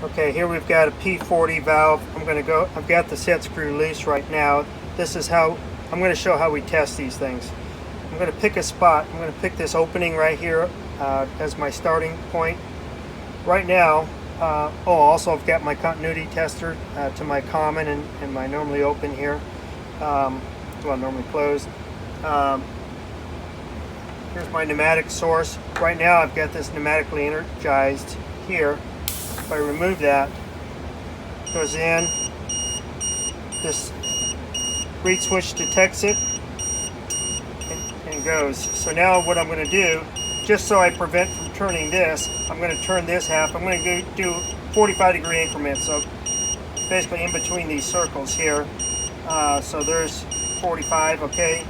Okay, here we've got a P40 valve. I've got the set screw loose right now. This is how, I'm going to show how we test these things. I'm going to pick a spot. I'm going to pick this opening right here as my starting point. Right now, also I've got my continuity tester to my common and my normally open here. Well, normally closed. Here's my pneumatic source. Right now I've got this pneumatically energized here. If I remove that, it goes in, this reed switch detects it and goes. So now what I'm going to do, just so I prevent from turning this, I'm going to turn this half. I'm going to do 45-degree increments, so basically in between these circles here. So there's 45, okay.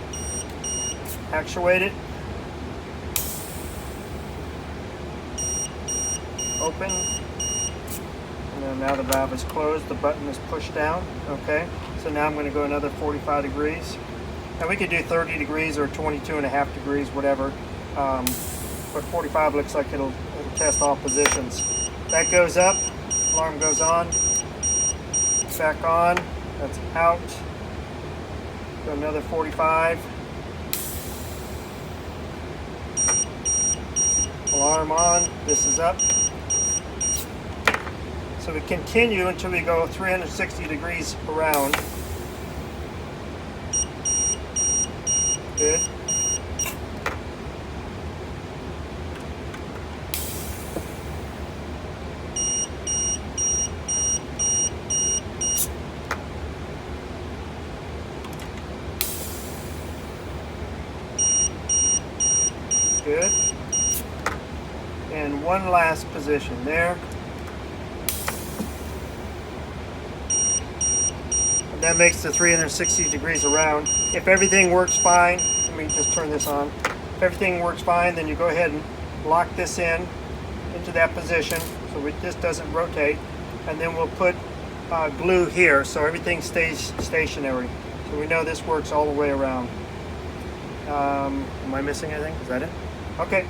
Actuate it. Open. And then now the valve is closed, the button is pushed down. Okay, so now I'm going to go another 45 degrees. And we could do 30 degrees or 22.5 degrees, whatever. But 45 looks like it'll test all positions. That goes up, alarm goes on, back on, that's out. Go another 45. Alarm on, this is up. So we continue until we go 360 degrees around. Good. Good. And one last position there. That makes the 360 degrees around. If everything works fine, let me just turn this on. If everything works fine, then you go ahead and lock this in into that position so this doesn't rotate. And then we'll put glue here so everything stays stationary. So we know this works all the way around. Am I missing anything? Is that it? Okay.